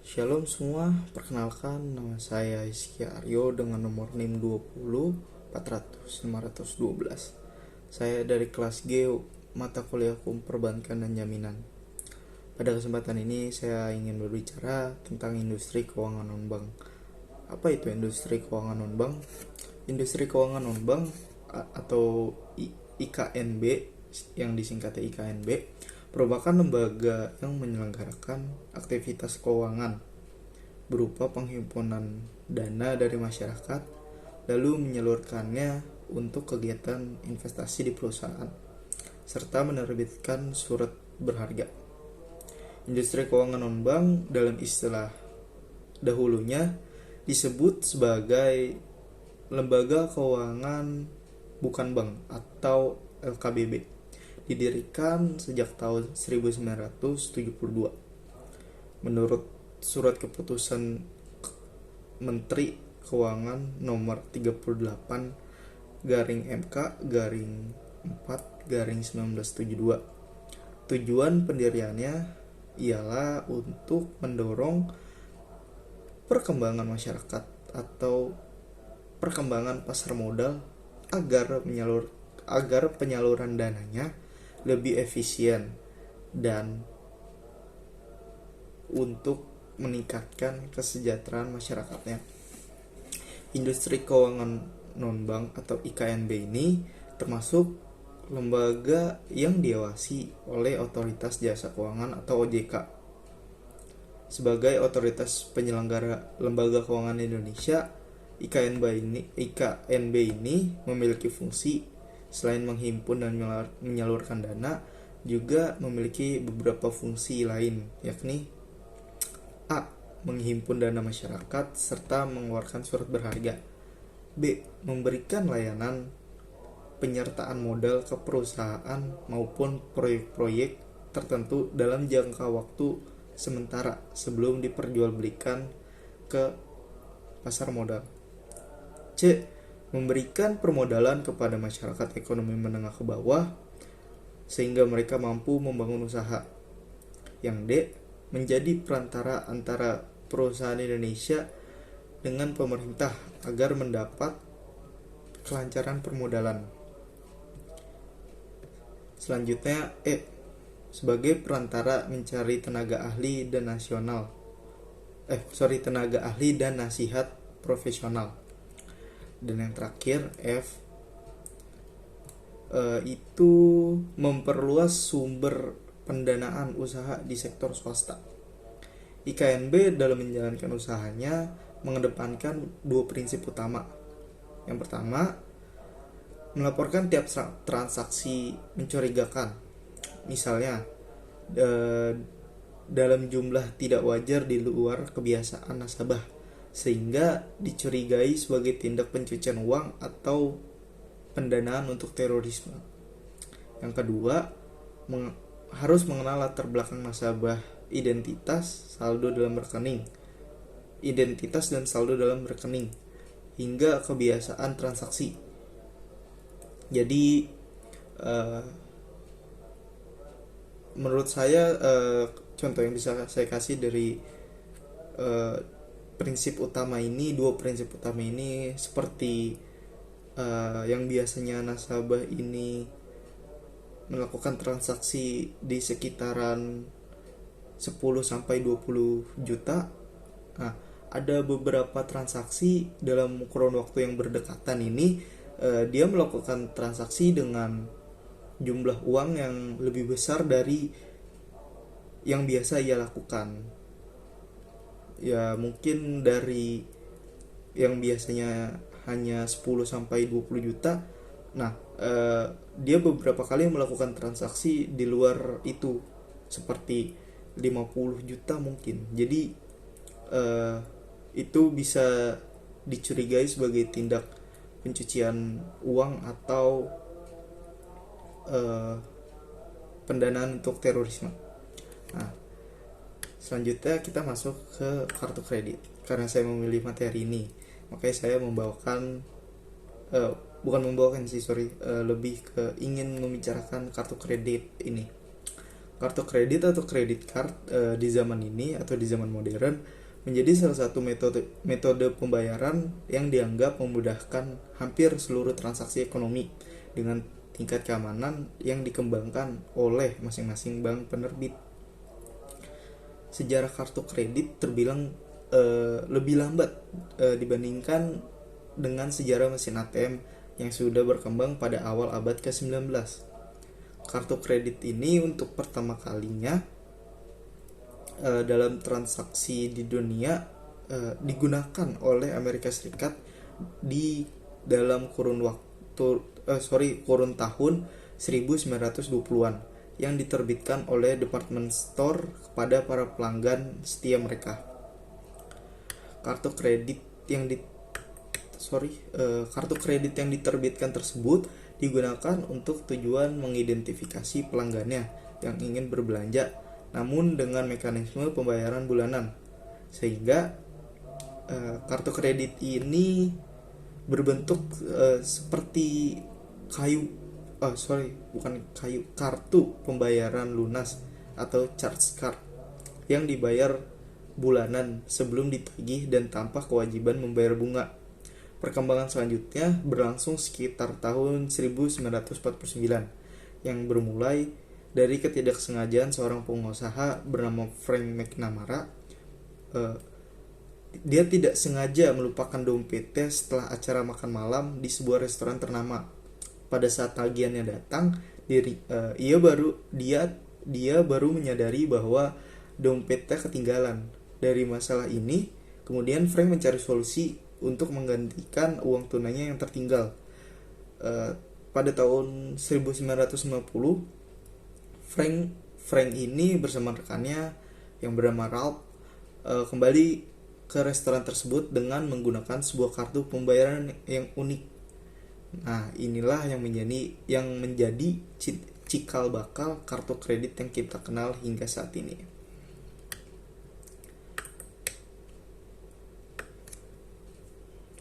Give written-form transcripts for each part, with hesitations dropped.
Shalom semua, perkenalkan nama saya Rizky Aryo dengan nomor NIM 20 400 512. Saya dari kelas G mata kuliah Hukum Perbankan dan Jaminan. Pada kesempatan ini saya ingin berbicara tentang industri keuangan non-bank. Apa itu industri keuangan non-bank? Industri keuangan non-bank atau IKNB yang disingkatnya IKNB merupakan lembaga yang menyelenggarakan aktivitas keuangan berupa penghimpunan dana dari masyarakat lalu menyalurkannya untuk kegiatan investasi di perusahaan serta menerbitkan surat berharga. Industri keuangan non-bank dalam istilah dahulunya disebut sebagai lembaga keuangan bukan bank atau LKBB. Didirikan sejak tahun 1972. Menurut surat keputusan Menteri Keuangan nomor 38 MK 4/1972. Tujuan pendiriannya ialah untuk mendorong perkembangan masyarakat atau perkembangan pasar modal agar penyaluran dananya lebih efisien dan untuk meningkatkan kesejahteraan masyarakatnya. Industri keuangan non-bank atau IKNB ini termasuk lembaga yang diawasi oleh Otoritas Jasa Keuangan atau OJK. Sebagai otoritas penyelenggara lembaga keuangan Indonesia, IKNB ini memiliki fungsi selain menghimpun dan menyalurkan dana, juga memiliki beberapa fungsi lain, yakni A. Menghimpun dana masyarakat serta mengeluarkan surat berharga. B. Memberikan layanan penyertaan modal ke perusahaan maupun proyek-proyek tertentu dalam jangka waktu sementara sebelum diperjualbelikan ke pasar modal. C. Memberikan permodalan kepada masyarakat ekonomi menengah ke bawah sehingga mereka mampu membangun usaha. Yang D. Menjadi perantara antara perusahaan Indonesia dengan pemerintah agar mendapat kelancaran permodalan. Selanjutnya E. Sebagai perantara mencari tenaga ahli dan nasihat profesional. Dan yang terakhir F, itu memperluas sumber pendanaan usaha di sektor swasta. IKNB dalam menjalankan usahanya mengedepankan dua prinsip utama. Yang pertama, melaporkan tiap transaksi mencurigakan, misalnya dalam jumlah tidak wajar di luar kebiasaan nasabah, sehingga dicurigai sebagai tindak pencucian uang atau pendanaan untuk terorisme. Yang kedua, harus mengenal latar belakang nasabah, identitas dan saldo dalam rekening, hingga kebiasaan transaksi. Jadi menurut saya contoh yang bisa saya kasih dari dua prinsip utama ini seperti yang biasanya nasabah ini melakukan transaksi di sekitaran 10-20 juta. Nah, ada beberapa transaksi dalam kurun waktu yang berdekatan ini dia melakukan transaksi dengan jumlah uang yang lebih besar dari yang biasa ia lakukan. Ya mungkin dari yang biasanya hanya 10-20 juta, nah dia beberapa kali melakukan transaksi di luar itu seperti 50 juta mungkin. Jadi itu bisa dicurigai sebagai tindak pencucian uang atau pendanaan untuk terorisme. Nah, selanjutnya kita masuk ke kartu kredit. Karena saya memilih materi ini, makanya saya lebih ke ingin membicarakan kartu kredit ini. Kartu kredit atau credit card di zaman ini atau di zaman modern menjadi salah satu metode pembayaran yang dianggap memudahkan hampir seluruh transaksi ekonomi dengan tingkat keamanan yang dikembangkan oleh masing-masing bank penerbit. Sejarah kartu kredit terbilang lebih lambat dibandingkan dengan sejarah mesin ATM yang sudah berkembang pada awal abad ke-19. Kartu kredit ini untuk pertama kalinya dalam transaksi di dunia digunakan oleh Amerika Serikat di dalam kurun tahun 1920-an yang diterbitkan oleh department store kepada para pelanggan setia mereka. Kartu kredit yang diterbitkan tersebut digunakan untuk tujuan mengidentifikasi pelanggannya yang ingin berbelanja, namun dengan mekanisme pembayaran bulanan, sehingga kartu kredit ini berbentuk seperti kartu pembayaran lunas atau charge card yang dibayar bulanan sebelum ditagih dan tanpa kewajiban membayar bunga. Perkembangan selanjutnya berlangsung sekitar tahun 1949 yang bermulai dari ketidaksengajaan seorang pengusaha bernama Frank McNamara. Dia tidak sengaja melupakan dompetnya setelah acara makan malam di sebuah restoran ternama. Pada saat tagihannya datang, dia baru menyadari bahwa dompetnya ketinggalan. Dari masalah ini, kemudian Frank mencari solusi untuk menggantikan uang tunainya yang tertinggal. Pada tahun 1950, Frank ini bersama rekannya yang bernama Ralph kembali ke restoran tersebut dengan menggunakan sebuah kartu pembayaran yang unik. Nah, inilah yang menjadi cikal bakal kartu kredit yang kita kenal hingga saat ini.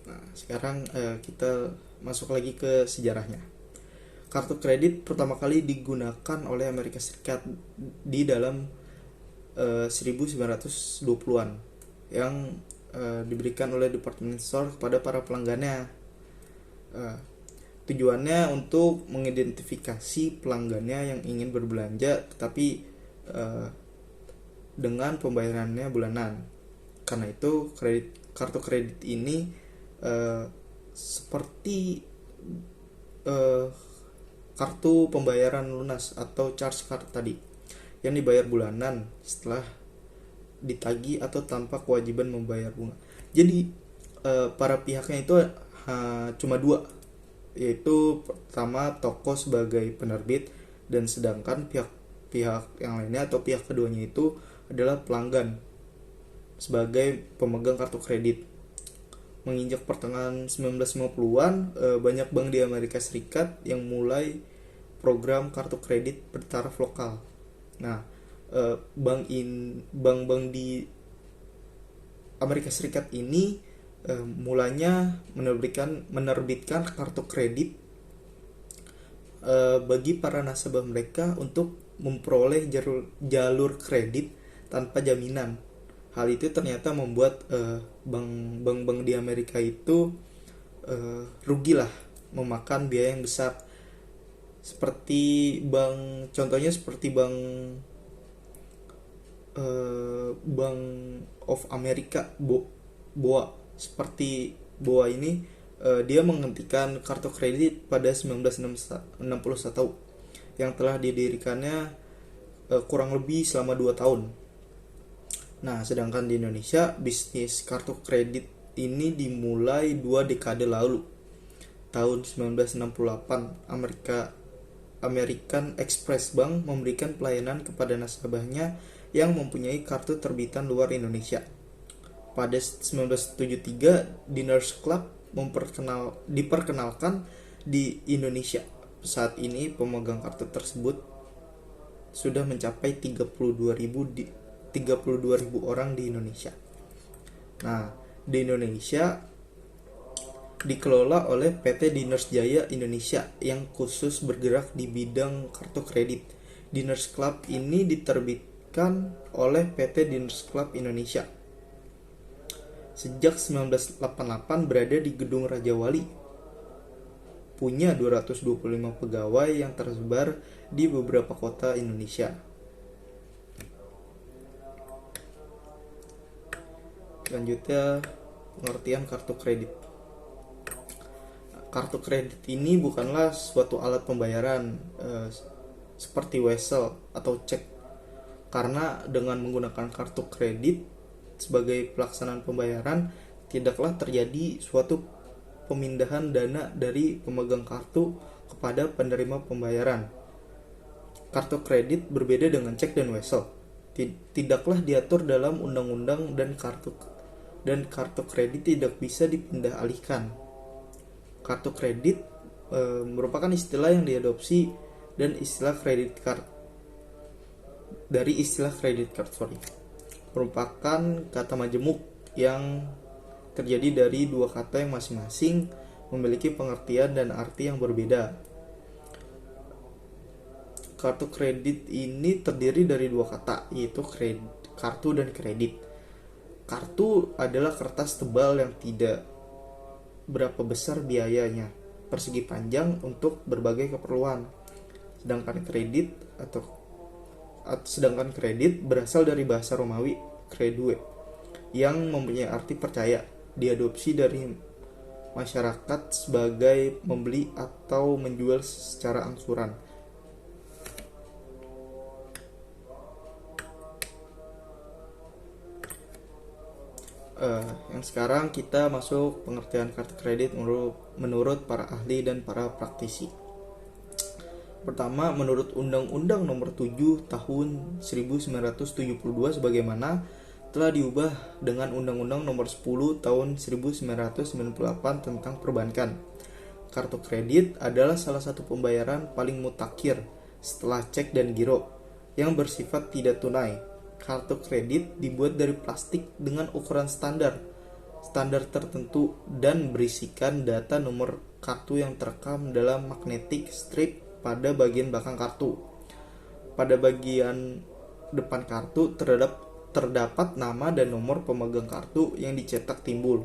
Nah, sekarang kita masuk lagi ke sejarahnya. Kartu kredit pertama kali digunakan oleh Amerika Serikat di dalam 1920-an yang diberikan oleh department store kepada para pelanggannya. Tujuannya untuk mengidentifikasi pelanggannya yang ingin berbelanja tetapi dengan pembayarannya bulanan. Karena itu kartu kredit ini seperti kartu pembayaran lunas atau charge card tadi yang dibayar bulanan setelah ditagih atau tanpa kewajiban membayar bunga. Jadi para pihaknya itu cuma dua, yaitu pertama toko sebagai penerbit dan sedangkan pihak yang lainnya atau pihak keduanya itu adalah pelanggan sebagai pemegang kartu kredit. Menginjak pertengahan 1950-an, banyak bank di Amerika Serikat yang mulai program kartu kredit bertaraf lokal. Nah, bank-bank di Amerika Serikat ini mulanya menerbitkan kartu kredit bagi para nasabah mereka untuk memperoleh jalur kredit tanpa jaminan. Hal itu ternyata membuat bank-bank di Amerika itu rugilah, memakan biaya yang besar. Contohnya seperti Bank of America, BOA. Seperti BOA ini dia menghentikan kartu kredit pada 1961 yang telah didirikannya kurang lebih selama 2 tahun. Nah, sedangkan di Indonesia, bisnis kartu kredit ini dimulai 2 dekade lalu. Tahun 1968, American Express Bank memberikan pelayanan kepada nasabahnya yang mempunyai kartu terbitan luar Indonesia. Pada 1973, Diners Club diperkenalkan di Indonesia. Saat ini pemegang kartu tersebut sudah mencapai 32.000 orang di Indonesia. Nah, di Indonesia dikelola oleh PT Diners Jaya Indonesia yang khusus bergerak di bidang kartu kredit. Diners Club ini diterbitkan oleh PT Diners Club Indonesia. Sejak 1988 berada di Gedung Raja Wali. Punya 225 pegawai yang tersebar di beberapa kota Indonesia. Selanjutnya, pengertian kartu kredit. Kartu kredit ini bukanlah suatu alat pembayaran seperti wesel atau cek, karena dengan menggunakan kartu kredit sebagai pelaksanaan pembayaran tidaklah terjadi suatu pemindahan dana dari pemegang kartu kepada penerima pembayaran. Kartu kredit berbeda dengan cek dan wesel. Tidaklah diatur dalam undang-undang dan kartu kredit tidak bisa dipindah alihkan. Kartu kredit merupakan istilah yang diadopsi dan istilah credit card dari istilah credit card, merupakan kata majemuk yang terjadi dari dua kata yang masing-masing memiliki pengertian dan arti yang berbeda. Kartu kredit ini terdiri dari dua kata, yaitu kartu dan kredit. Kartu adalah kertas tebal yang tidak berapa besar biayanya, persegi panjang untuk berbagai keperluan. Sedangkan kredit berasal dari bahasa Romawi credue yang mempunyai arti percaya, diadopsi dari masyarakat sebagai membeli atau menjual secara angsuran. Yang sekarang kita masuk pengertian kartu kredit menurut para ahli dan para praktisi. Pertama, menurut Undang-Undang Nomor 7 Tahun 1972 sebagaimana telah diubah dengan Undang-Undang Nomor 10 Tahun 1998 tentang perbankan. Kartu kredit adalah salah satu pembayaran paling mutakhir setelah cek dan giro yang bersifat tidak tunai. Kartu kredit dibuat dari plastik dengan ukuran standar tertentu dan berisikan data nomor kartu yang terekam dalam magnetic strip pada bagian belakang kartu. Pada bagian depan kartu terdapat nama dan nomor pemegang kartu yang dicetak timbul.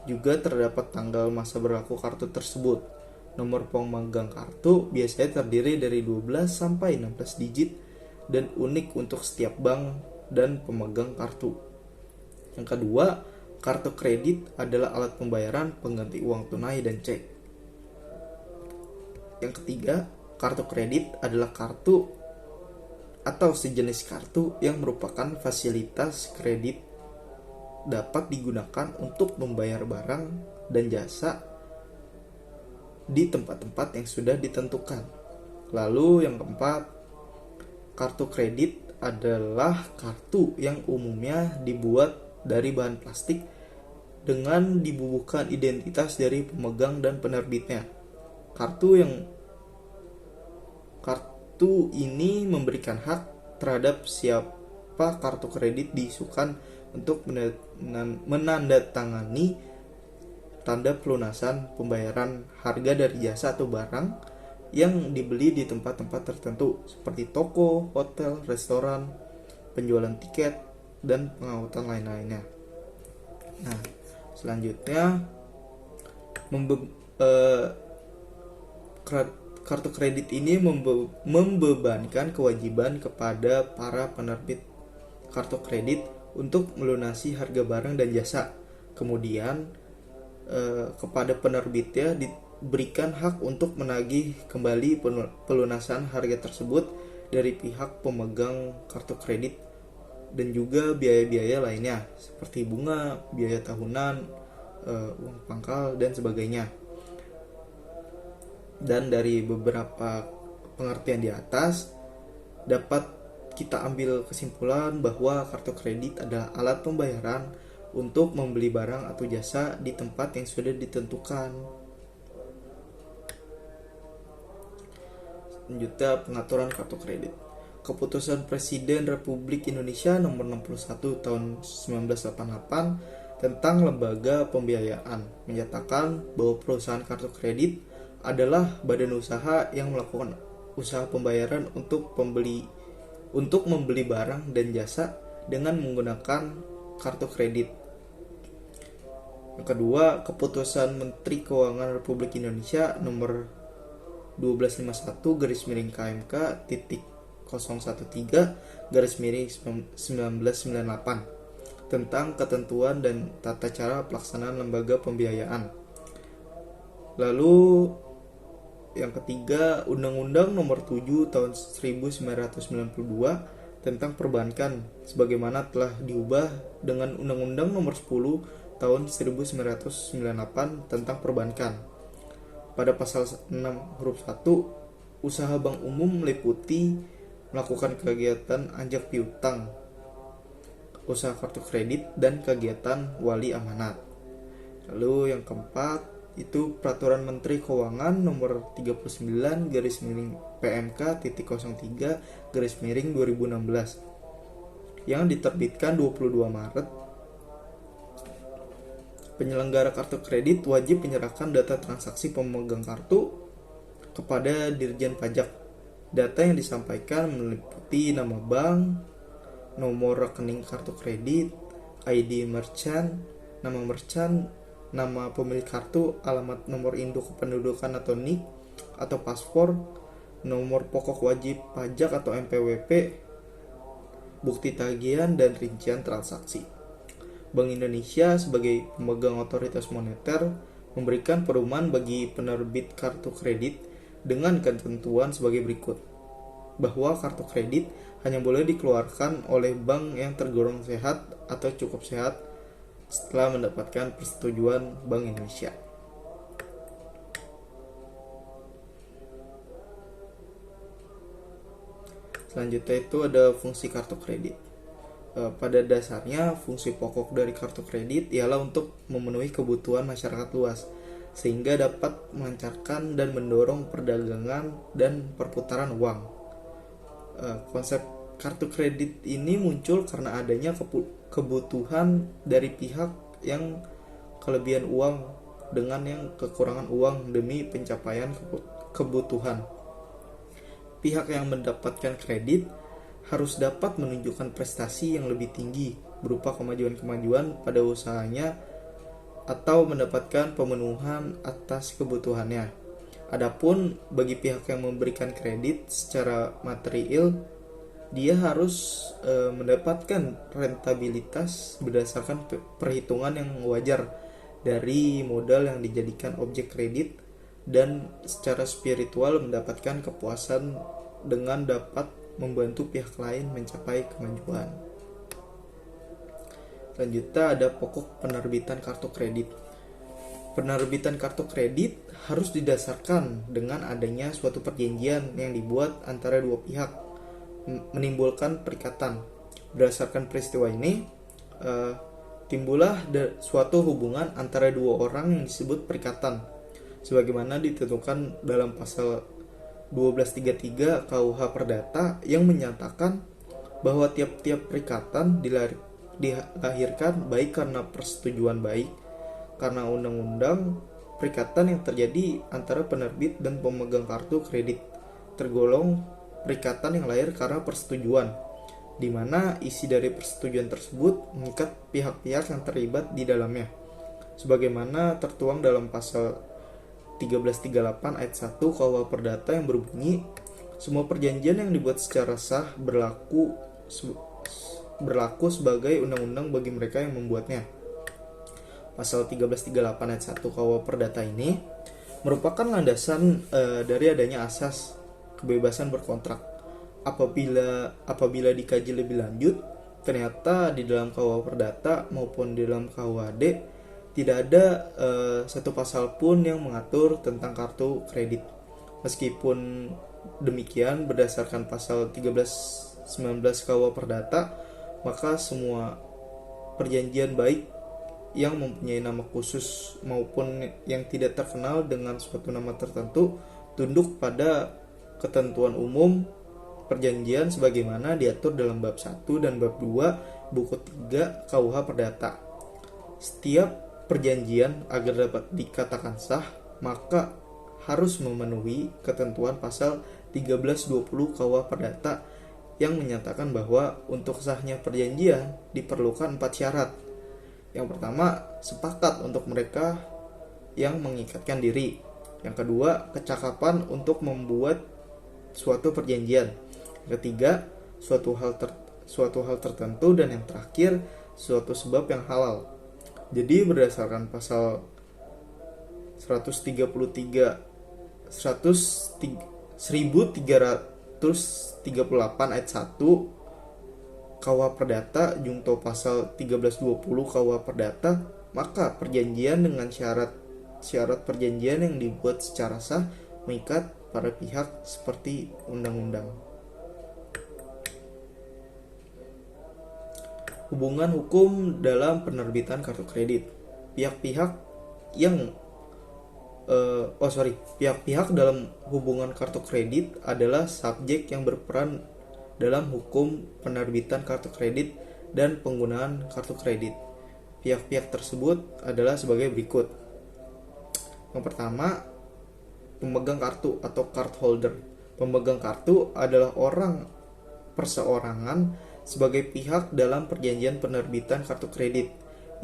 Juga terdapat tanggal masa berlaku kartu tersebut. Nomor pemegang kartu biasanya terdiri dari 12 sampai 16 digit dan unik untuk setiap bank dan pemegang kartu. Yang kedua, kartu kredit adalah alat pembayaran pengganti uang tunai dan cek. Yang ketiga, kartu kredit adalah kartu atau sejenis kartu yang merupakan fasilitas kredit dapat digunakan untuk membayar barang dan jasa di tempat-tempat yang sudah ditentukan. Lalu yang keempat, kartu kredit adalah kartu yang umumnya dibuat dari bahan plastik dengan dibubuhkan identitas dari pemegang dan penerbitnya. Kartu ini memberikan hak terhadap siapa kartu kredit diisukan untuk menandatangani tanda pelunasan pembayaran harga dari jasa atau barang yang dibeli di tempat-tempat tertentu seperti toko, hotel, restoran, penjualan tiket, dan pengawutan lain-lainnya. Nah, selanjutnya kartu kredit ini membebankan kewajiban kepada para penerbit kartu kredit untuk melunasi harga barang dan jasa. Kemudian kepada penerbitnya berikan hak untuk menagih kembali pelunasan harga tersebut dari pihak pemegang kartu kredit dan juga biaya-biaya lainnya seperti bunga, biaya tahunan, uang pangkal, dan sebagainya. Dan dari beberapa pengertian di atas dapat kita ambil kesimpulan bahwa kartu kredit adalah alat pembayaran untuk membeli barang atau jasa di tempat yang sudah ditentukan. Selanjutnya, pengaturan kartu kredit. Keputusan Presiden Republik Indonesia Nomor 61 Tahun 1988 tentang lembaga pembiayaan menyatakan bahwa perusahaan kartu kredit adalah badan usaha yang melakukan usaha pembayaran untuk membeli barang dan jasa dengan menggunakan kartu kredit. Yang kedua, keputusan Menteri Keuangan Republik Indonesia nomor 1251 KMK titik 013 1998 tentang ketentuan dan tata cara pelaksanaan lembaga pembiayaan. Lalu yang ketiga, Undang-Undang nomor 7 tahun 1992 tentang perbankan sebagaimana telah diubah dengan Undang-Undang nomor 10 tahun 1998 tentang perbankan. Pada pasal 6 huruf 1, usaha bank umum meliputi melakukan kegiatan ajak piutang, usaha kartu kredit, dan kegiatan wali amanat. Lalu yang keempat, itu Peraturan Menteri Keuangan nomor 39 PMK titik 03 2016 yang diterbitkan 22 Maret. Penyelenggara kartu kredit wajib menyerahkan data transaksi pemegang kartu kepada Dirjen Pajak. Data yang disampaikan meliputi nama bank, nomor rekening kartu kredit, ID merchant, nama pemilik kartu, alamat nomor induk kependudukan atau NIK atau paspor, nomor pokok wajib pajak atau NPWP, bukti tagihan, dan rincian transaksi. Bank Indonesia sebagai pemegang otoritas moneter memberikan pedoman bagi penerbit kartu kredit dengan ketentuan sebagai berikut, bahwa kartu kredit hanya boleh dikeluarkan oleh bank yang tergolong sehat atau cukup sehat setelah mendapatkan persetujuan Bank Indonesia. Selanjutnya itu ada fungsi kartu kredit. Pada dasarnya fungsi pokok dari kartu kredit ialah untuk memenuhi kebutuhan masyarakat luas sehingga dapat melancarkan dan mendorong perdagangan dan perputaran uang. Konsep kartu kredit ini muncul karena adanya kebutuhan dari pihak yang kelebihan uang dengan yang kekurangan uang demi pencapaian kebutuhan. Pihak yang mendapatkan kredit harus dapat menunjukkan prestasi yang lebih tinggi berupa kemajuan-kemajuan pada usahanya atau mendapatkan pemenuhan atas kebutuhannya. Adapun bagi pihak yang memberikan kredit secara material, dia harus mendapatkan rentabilitas berdasarkan perhitungan yang wajar dari modal yang dijadikan objek kredit dan secara spiritual mendapatkan kepuasan dengan dapat membantu pihak lain mencapai kemajuan. Selanjutnya ada pokok penerbitan kartu kredit. Penerbitan kartu kredit harus didasarkan dengan adanya suatu perjanjian yang dibuat antara dua pihak, menimbulkan perikatan. Berdasarkan peristiwa ini, timbullah suatu hubungan antara dua orang yang disebut perikatan, sebagaimana ditentukan dalam pasal 1233 KUH Perdata yang menyatakan bahwa tiap-tiap perikatan dilahirkan baik karena persetujuan baik karena undang-undang. Perikatan yang terjadi antara penerbit dan pemegang kartu kredit tergolong perikatan yang lahir karena persetujuan, di mana isi dari persetujuan tersebut mengikat pihak-pihak yang terlibat di dalamnya, sebagaimana tertuang dalam pasal 1338 ayat 1 KUH Perdata yang berbunyi, semua perjanjian yang dibuat secara sah berlaku sebagai undang-undang bagi mereka yang membuatnya. Pasal 1338 ayat 1 KUH Perdata ini merupakan landasan dari adanya asas kebebasan berkontrak. Apabila dikaji lebih lanjut, ternyata di dalam KUH Perdata maupun di dalam KUHD tidak ada satu pasal pun yang mengatur tentang kartu kredit. Meskipun demikian, berdasarkan pasal 1319 KUH Perdata, maka semua perjanjian baik yang mempunyai nama khusus maupun yang tidak terkenal dengan suatu nama tertentu tunduk pada ketentuan umum perjanjian sebagaimana diatur dalam bab 1 dan bab 2 buku 3 KUH Perdata. Setiap perjanjian agar dapat dikatakan sah maka harus memenuhi ketentuan pasal 1320 KUH Perdata yang menyatakan bahwa untuk sahnya perjanjian diperlukan 4 syarat. Yang pertama, sepakat untuk mereka yang mengikatkan diri. Yang kedua, kecakapan untuk membuat suatu perjanjian. Yang ketiga, suatu hal tertentu, dan yang terakhir, suatu sebab yang halal. Jadi berdasarkan pasal 1338 ayat 1 KUH Perdata jungto pasal 1320 KUH Perdata, maka perjanjian dengan syarat perjanjian yang dibuat secara sah mengikat para pihak seperti undang-undang. Hubungan hukum dalam penerbitan kartu kredit. Pihak-pihak dalam hubungan kartu kredit adalah subjek yang berperan dalam hukum penerbitan kartu kredit dan penggunaan kartu kredit. Pihak-pihak tersebut adalah sebagai berikut. Yang pertama, pemegang kartu atau card holder. Pemegang kartu adalah orang perseorangan sebagai pihak dalam perjanjian penerbitan kartu kredit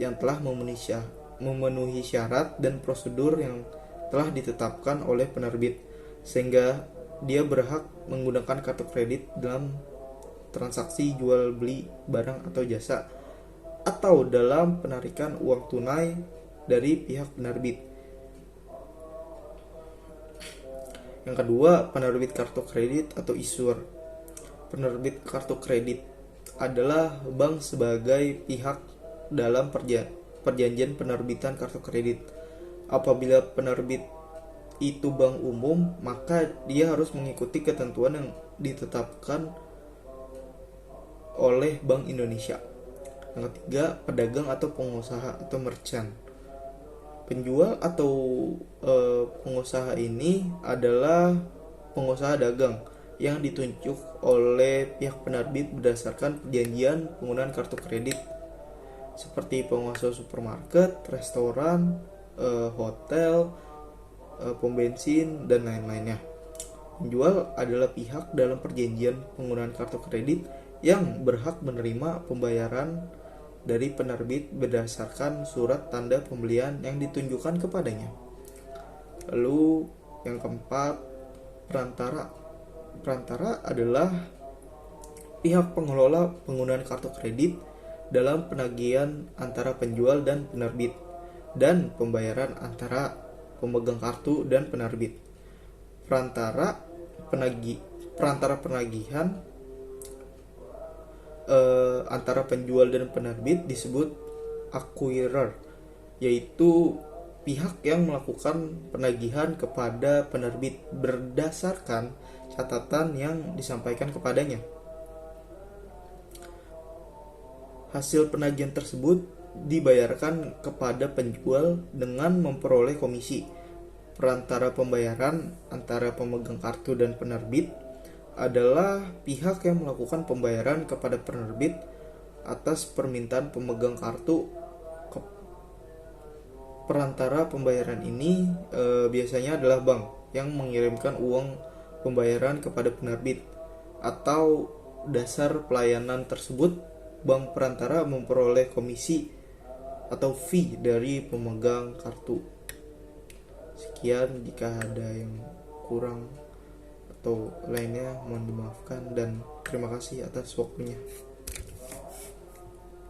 yang telah memenuhi syarat dan prosedur yang telah ditetapkan oleh penerbit, sehingga dia berhak menggunakan kartu kredit dalam transaksi jual beli barang atau jasa, atau dalam penarikan uang tunai dari pihak penerbit. Yang kedua, penerbit kartu kredit atau issuer. Penerbit kartu kredit adalah bank sebagai pihak dalam perjanjian penerbitan kartu kredit. Apabila penerbit itu bank umum, maka dia harus mengikuti ketentuan yang ditetapkan oleh Bank Indonesia. Yang ketiga, pedagang atau pengusaha atau merchant. Penjual atau pengusaha ini adalah pengusaha dagang yang ditunjuk oleh pihak penerbit berdasarkan perjanjian penggunaan kartu kredit, seperti pengusaha supermarket, restoran, hotel, pom bensin, dan lain-lainnya. Penjual adalah pihak dalam perjanjian penggunaan kartu kredit yang berhak menerima pembayaran dari penerbit berdasarkan surat tanda pembelian yang ditunjukkan kepadanya. Lalu yang keempat, perantara. Perantara adalah pihak pengelola penggunaan kartu kredit dalam penagihan antara penjual dan penerbit, dan pembayaran antara pemegang kartu dan penerbit. Perantara penagihan antara penjual dan penerbit disebut acquirer, yaitu pihak yang melakukan penagihan kepada penerbit berdasarkan catatan yang disampaikan kepadanya. Hasil penagihan tersebut dibayarkan kepada penjual dengan memperoleh komisi. Perantara pembayaran antara pemegang kartu dan penerbit adalah pihak yang melakukan pembayaran kepada penerbit atas permintaan pemegang kartu. Perantara pembayaran ini biasanya adalah bank yang mengirimkan uang pembayaran kepada penerbit, atau dasar pelayanan tersebut bank perantara memperoleh komisi atau fee dari pemegang kartu. Sekian, jika ada yang kurang atau lainnya mohon dimaafkan, dan terima kasih atas waktunya.